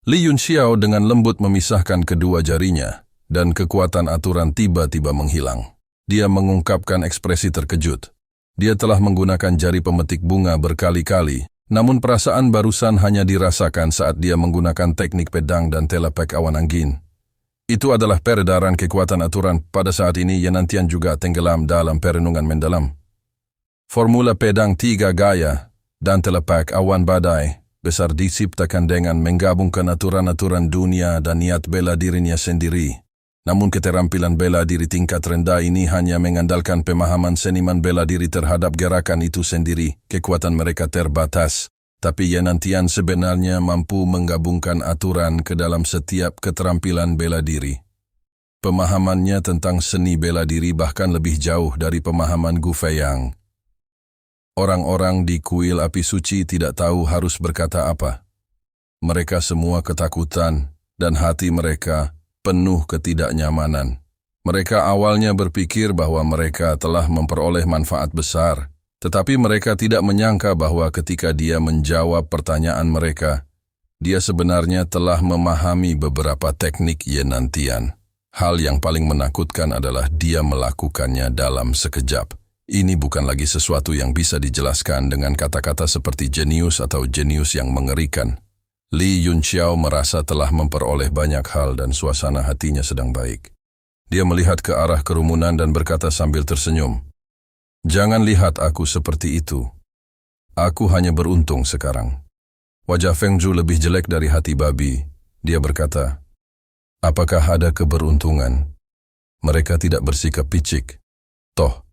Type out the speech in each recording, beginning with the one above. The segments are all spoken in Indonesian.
Li Yunxiao dengan lembut memisahkan kedua jarinya, dan kekuatan aturan tiba-tiba menghilang. Dia mengungkapkan ekspresi terkejut. Dia telah menggunakan jari pemetik bunga berkali-kali, namun perasaan barusan hanya dirasakan saat dia menggunakan teknik pedang dan telepek awan angin. Itu adalah peredaran kekuatan aturan. Pada saat ini Yenantian juga tenggelam dalam perenungan mendalam. Formula pedang 3 gaya dan telepek awan badai besar diciptakan dengan menggabungkan aturan-aturan dunia dan niat bela dirinya sendiri. Namun keterampilan bela diri tingkat rendah ini hanya mengandalkan pemahaman seniman bela diri terhadap gerakan itu sendiri. Kekuatan mereka terbatas, tapi Yenantian sebenarnya mampu menggabungkan aturan ke dalam setiap keterampilan bela diri. Pemahamannya tentang seni bela diri bahkan lebih jauh dari pemahaman Gu Feiyang. Orang-orang di kuil api suci tidak tahu harus berkata apa. Mereka semua ketakutan dan hati mereka penuh ketidaknyamanan. Mereka awalnya berpikir bahwa mereka telah memperoleh manfaat besar, tetapi mereka tidak menyangka bahwa ketika dia menjawab pertanyaan mereka, dia sebenarnya telah memahami beberapa teknik Yenantian. Hal yang paling menakutkan adalah dia melakukannya dalam sekejap. Ini bukan lagi sesuatu yang bisa dijelaskan dengan kata-kata seperti jenius atau jenius yang mengerikan. Li Yunxiao merasa telah memperoleh banyak hal dan suasana hatinya sedang baik. Dia melihat ke arah kerumunan dan berkata sambil tersenyum, "Jangan lihat aku seperti itu. Aku hanya beruntung sekarang." Wajah Feng Zhu lebih jelek dari hati babi. Dia berkata, "Apakah ada keberuntungan? Mereka tidak bersikap picik. Toh,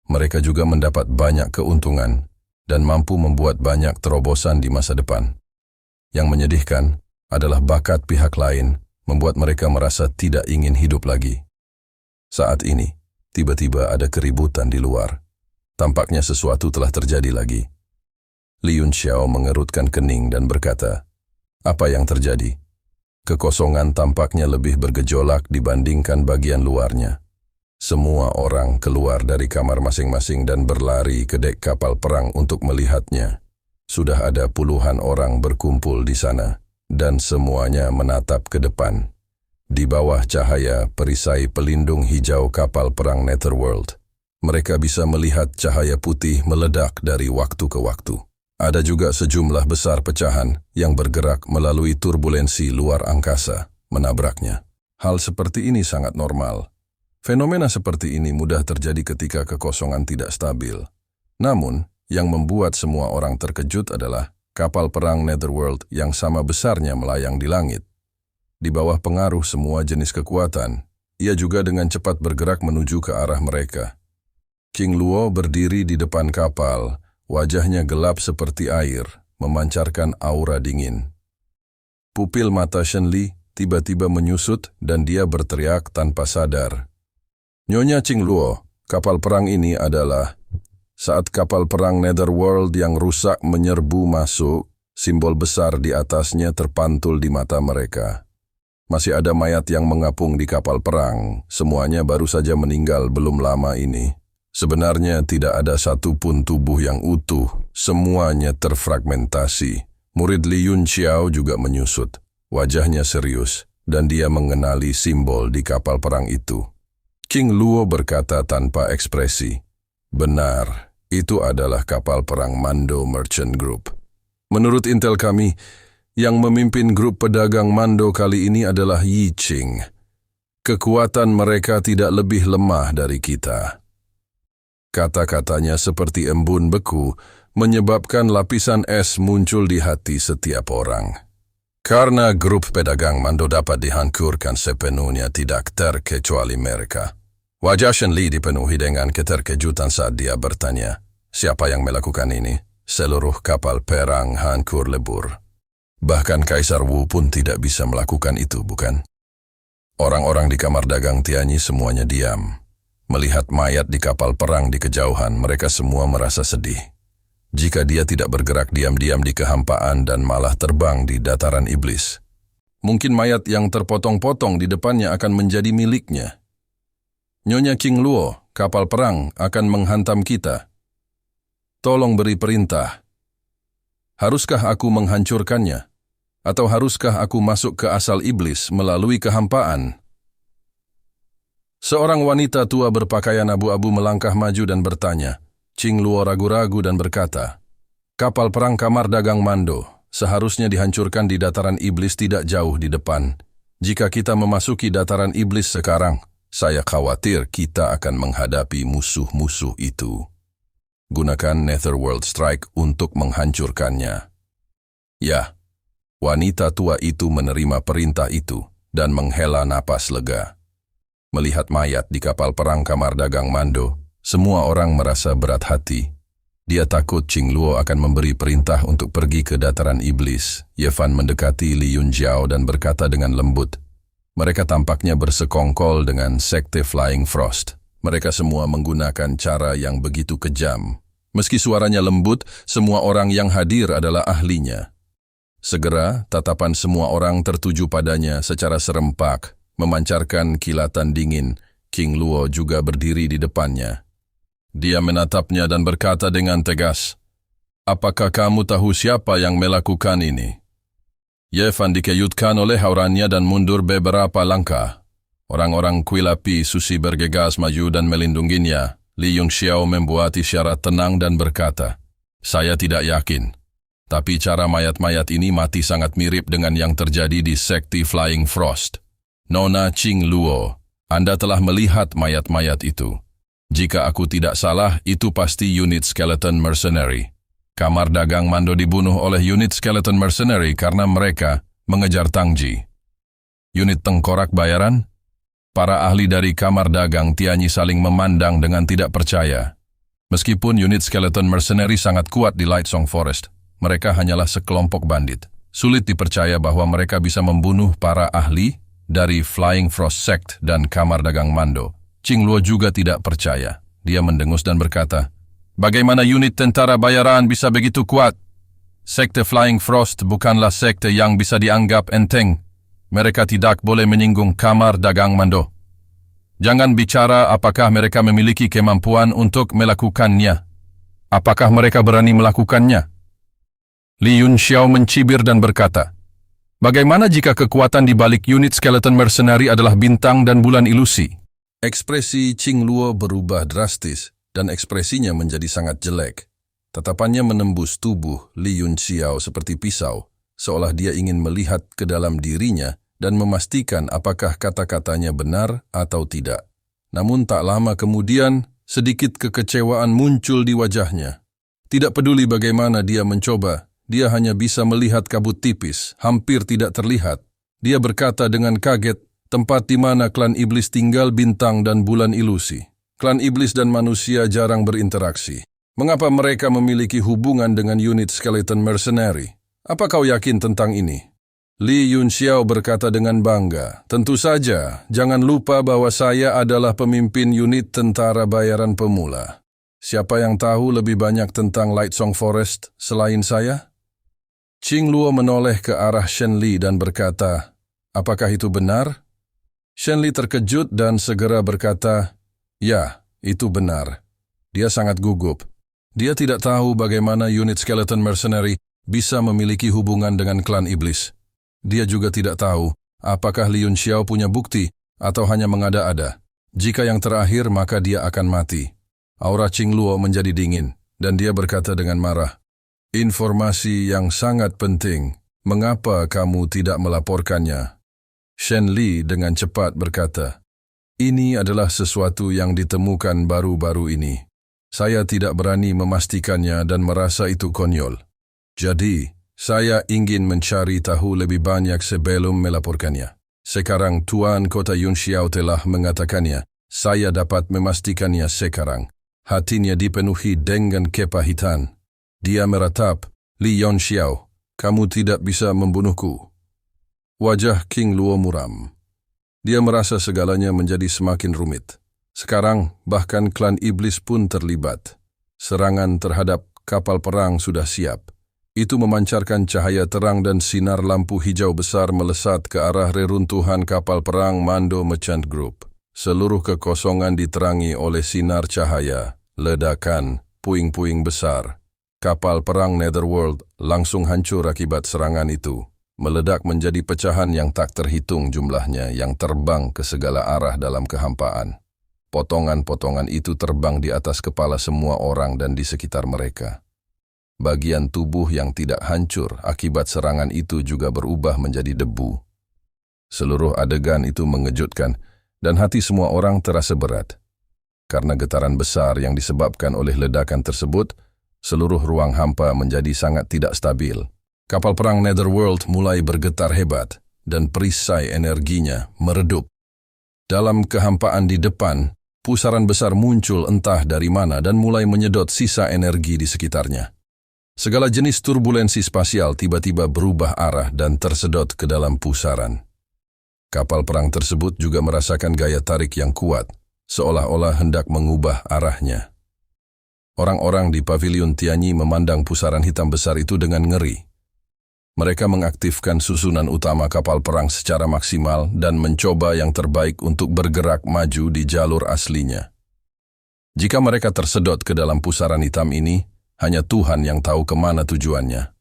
mereka juga mendapat banyak keuntungan dan mampu membuat banyak terobosan di masa depan. Yang menyedihkan adalah bakat pihak lain membuat mereka merasa tidak ingin hidup lagi." Saat ini, tiba-tiba ada keributan di luar. Tampaknya sesuatu telah terjadi lagi. Li Yunxiao mengerutkan kening dan berkata, "Apa yang terjadi?" Kekosongan tampaknya lebih bergejolak dibandingkan bagian luarnya. Semua orang keluar dari kamar masing-masing dan berlari ke dek kapal perang untuk melihatnya. Sudah ada puluhan orang berkumpul di sana, dan semuanya menatap ke depan. Di bawah cahaya perisai pelindung hijau kapal perang Netherworld, mereka bisa melihat cahaya putih meledak dari waktu ke waktu. Ada juga sejumlah besar pecahan yang bergerak melalui turbulensi luar angkasa, menabraknya. Hal seperti ini sangat normal. Fenomena seperti ini mudah terjadi ketika kekosongan tidak stabil. Namun, yang membuat semua orang terkejut adalah kapal perang Netherworld yang sama besarnya melayang di langit. Di bawah pengaruh semua jenis kekuatan, ia juga dengan cepat bergerak menuju ke arah mereka. King Luo berdiri di depan kapal, wajahnya gelap seperti air, memancarkan aura dingin. Pupil mata Shen Li tiba-tiba menyusut dan dia berteriak tanpa sadar, "Nyonya King Luo, kapal perang ini adalah..." Saat kapal perang Netherworld yang rusak menyerbu masuk, simbol besar di atasnya terpantul di mata mereka. Masih ada mayat yang mengapung di kapal perang, semuanya baru saja meninggal belum lama ini. Sebenarnya tidak ada satupun tubuh yang utuh, semuanya terfragmentasi. Murid Li Yunxiao juga menyusut, wajahnya serius, dan dia mengenali simbol di kapal perang itu. King Luo berkata tanpa ekspresi, "Benar, itu adalah kapal perang Mando Merchant Group. Menurut intel kami, yang memimpin grup pedagang Mando kali ini adalah Yi Qing. Kekuatan mereka tidak lebih lemah dari kita." Kata-katanya seperti embun beku, menyebabkan lapisan es muncul di hati setiap orang. Karena grup pedagang Mando dapat dihancurkan sepenuhnya tidak terkecuali mereka. Wajah Shen Li dipenuhi dengan keterkejutan saat dia bertanya, "Siapa yang melakukan ini?" Seluruh kapal perang hancur lebur. Bahkan Kaisar Wu pun tidak bisa melakukan itu, bukan? Orang-orang di kamar dagang Tianyi semuanya diam. Melihat mayat di kapal perang di kejauhan, mereka semua merasa sedih. Jika dia tidak bergerak diam-diam di kehampaan dan malah terbang di dataran iblis, mungkin mayat yang terpotong-potong di depannya akan menjadi miliknya. "Nyonya King Luo, kapal perang akan menghantam kita. Tolong beri perintah. Haruskah aku menghancurkannya? Atau haruskah aku masuk ke asal iblis melalui kehampaan? Seorang wanita tua berpakaian abu-abu melangkah maju dan bertanya. Qing Luo ragu-ragu dan berkata, kapal perang kamar dagang Mando seharusnya dihancurkan di dataran iblis tidak jauh di depan. Jika kita memasuki dataran iblis sekarang, saya khawatir kita akan menghadapi musuh-musuh itu. Gunakan Netherworld Strike untuk menghancurkannya. Ya, wanita tua itu menerima perintah itu dan menghela napas lega. Melihat mayat di kapal perang kamar dagang Mando, semua orang merasa berat hati. Dia takut Qing Luo akan memberi perintah untuk pergi ke dataran iblis. Ye Fan mendekati Li Yunxiao dan berkata dengan lembut. Mereka tampaknya bersekongkol dengan sekte Flying Frost. Mereka semua menggunakan cara yang begitu kejam. Meski suaranya lembut, semua orang yang hadir adalah ahlinya. Segera, tatapan semua orang tertuju padanya secara serempak, memancarkan kilatan dingin. Qing Luo juga berdiri di depannya. Dia menatapnya dan berkata dengan tegas, apakah kamu tahu siapa yang melakukan ini? Ye Fan dikejutkan oleh haurannya dan mundur beberapa langkah. Orang-orang kuil api Susi bergegas maju dan melindunginya. Li Yunxiao membuat isyarat tenang dan berkata, saya tidak yakin. Tapi cara mayat-mayat ini mati sangat mirip dengan yang terjadi di sekte Flying Frost. Nona Qing Luo, Anda telah melihat mayat-mayat itu. Jika aku tidak salah, itu pasti unit Skeleton Mercenary. Kamar dagang Mando dibunuh oleh unit Skeleton Mercenary karena mereka mengejar Tang Ji. Unit tengkorak bayaran? Para ahli dari kamar dagang Tianyi saling memandang dengan tidak percaya. Meskipun unit Skeleton Mercenary sangat kuat di Lightsong Forest, mereka hanyalah sekelompok bandit. Sulit dipercaya bahwa mereka bisa membunuh para ahli dari Flying Frost Sect dan kamar dagang Mando. Qing Luo juga tidak percaya. Dia mendengus dan berkata, bagaimana unit tentara bayaran bisa begitu kuat? Sekte Flying Frost bukanlah sekte yang bisa dianggap enteng. Mereka tidak boleh menyinggung kamar dagang Mando. Jangan bicara apakah mereka memiliki kemampuan untuk melakukannya. Apakah mereka berani melakukannya? Li Yunxiao mencibir dan berkata, bagaimana jika kekuatan di balik unit Skeleton Mercenary adalah bintang dan bulan ilusi? Ekspresi Qing Luo berubah drastis dan ekspresinya menjadi sangat jelek. Tatapannya menembus tubuh Li Yunxiao seperti pisau, seolah dia ingin melihat ke dalam dirinya dan memastikan apakah kata-katanya benar atau tidak. Namun tak lama kemudian, sedikit kekecewaan muncul di wajahnya. Tidak peduli bagaimana dia mencoba, dia hanya bisa melihat kabut tipis, hampir tidak terlihat. Dia berkata dengan kaget, tempat di mana klan iblis tinggal bintang dan bulan ilusi. Klan iblis dan manusia jarang berinteraksi. Mengapa mereka memiliki hubungan dengan unit Skeleton Mercenary? Apa kau yakin tentang ini? Li Yunxiao berkata dengan bangga, tentu saja, jangan lupa bahwa saya adalah pemimpin unit tentara bayaran pemula. Siapa yang tahu lebih banyak tentang Lightsong Forest selain saya? Qing Luo menoleh ke arah Shen Li dan berkata, apakah itu benar? Shen Li terkejut dan segera berkata, ya, itu benar. Dia sangat gugup. Dia tidak tahu bagaimana unit Skeleton Mercenary bisa memiliki hubungan dengan klan iblis. Dia juga tidak tahu apakah Li Yunxiao punya bukti atau hanya mengada-ada. Jika yang terakhir, maka dia akan mati. Aura Qing Luo menjadi dingin, dan dia berkata dengan marah, informasi yang sangat penting. Mengapa kamu tidak melaporkannya? Shen Li dengan cepat berkata, ini adalah sesuatu yang ditemukan baru-baru ini. Saya tidak berani memastikannya dan merasa itu konyol. Jadi, saya ingin mencari tahu lebih banyak sebelum melaporkannya. Sekarang Tuan Kota Yunxiao telah mengatakannya, saya dapat memastikannya sekarang. Hatinya dipenuhi dengan kepahitan. Dia meratap, Li Yunxiao, kamu tidak bisa membunuhku. Wajah Qing Luo muram. Dia merasa segalanya menjadi semakin rumit. Sekarang, bahkan klan iblis pun terlibat. Serangan terhadap kapal perang sudah siap. Itu memancarkan cahaya terang dan sinar lampu hijau besar melesat ke arah reruntuhan kapal perang Mando Merchant Group. Seluruh kekosongan diterangi oleh sinar cahaya, ledakan, puing-puing besar. Kapal perang Netherworld langsung hancur akibat serangan itu. meledak menjadi pecahan yang tak terhitung jumlahnya yang terbang ke segala arah dalam kehampaan. Potongan-potongan itu terbang di atas kepala semua orang dan di sekitar mereka. Bagian tubuh yang tidak hancur akibat serangan itu juga berubah menjadi debu. Seluruh adegan itu mengejutkan dan hati semua orang terasa berat. Karena getaran besar yang disebabkan oleh ledakan tersebut, seluruh ruang hampa menjadi sangat tidak stabil. Kapal perang Netherworld mulai bergetar hebat dan perisai energinya meredup. Dalam kehampaan di depan, pusaran besar muncul entah dari mana dan mulai menyedot sisa energi di sekitarnya. Segala jenis turbulensi spasial tiba-tiba berubah arah dan tersedot ke dalam pusaran. Kapal perang tersebut juga merasakan gaya tarik yang kuat, seolah-olah hendak mengubah arahnya. Orang-orang di pavilion Tianyi memandang pusaran hitam besar itu dengan ngeri. Mereka mengaktifkan susunan utama kapal perang secara maksimal dan mencoba yang terbaik untuk bergerak maju di jalur aslinya. Jika mereka tersedot ke dalam pusaran hitam ini, hanya Tuhan yang tahu kemana tujuannya.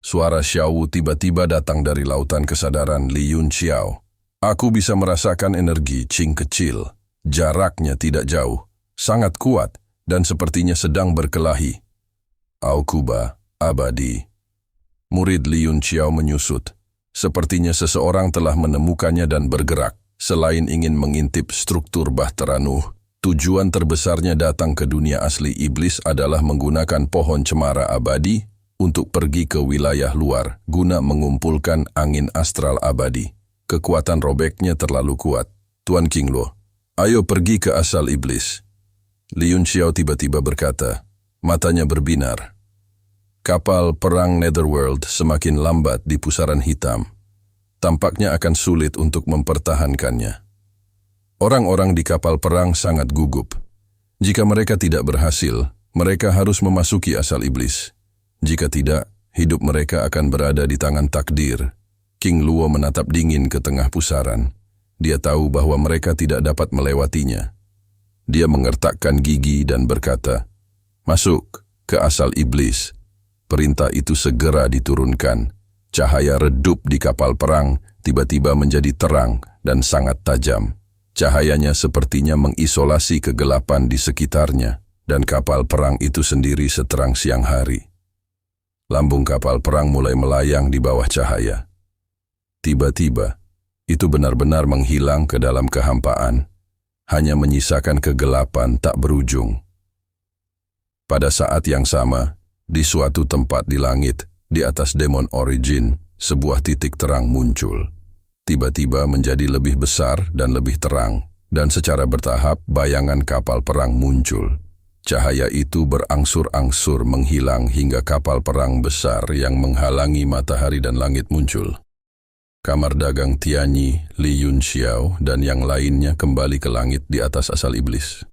Suara Xiao Wu tiba-tiba datang dari lautan kesadaran Li Yun Xiao. Aku bisa merasakan energi Qing kecil. Jaraknya tidak jauh, sangat kuat, dan sepertinya sedang berkelahi. Aukuba, abadi. Murid Li Yun Xiao menyusut. Sepertinya seseorang telah menemukannya dan bergerak. Selain ingin mengintip struktur Bahtera Nuh, tujuan terbesarnya datang ke dunia asli iblis adalah menggunakan pohon cemara abadi untuk pergi ke wilayah luar guna mengumpulkan angin astral abadi. Kekuatan robeknya terlalu kuat. Tuan King Luo, ayo pergi ke asal iblis. Li Yun Xiao tiba-tiba berkata, matanya berbinar. Kapal perang Netherworld semakin lambat di pusaran hitam. Tampaknya akan sulit untuk mempertahankannya. Orang-orang di kapal perang sangat gugup. Jika mereka tidak berhasil, mereka harus memasuki asal iblis. Jika tidak, hidup mereka akan berada di tangan takdir. King Luo menatap dingin ke tengah pusaran. Dia tahu bahwa mereka tidak dapat melewatinya. Dia mengertakkan gigi dan berkata, masuk ke asal iblis. Perintah itu segera diturunkan. Cahaya redup di kapal perang tiba-tiba menjadi terang dan sangat tajam. Cahayanya sepertinya mengisolasi kegelapan di sekitarnya, dan kapal perang itu sendiri seterang siang hari. Lambung kapal perang mulai melayang di bawah cahaya. Tiba-tiba, itu benar-benar menghilang ke dalam kehampaan, hanya menyisakan kegelapan tak berujung. Pada saat yang sama, di suatu tempat di langit, di atas Demon Origin, sebuah titik terang muncul. Tiba-tiba menjadi lebih besar dan lebih terang, dan secara bertahap bayangan kapal perang muncul. Cahaya itu berangsur-angsur menghilang hingga kapal perang besar yang menghalangi matahari dan langit muncul. Kamar dagang Tianyi, Li Yun Xiao, dan yang lainnya kembali ke langit di atas asal iblis.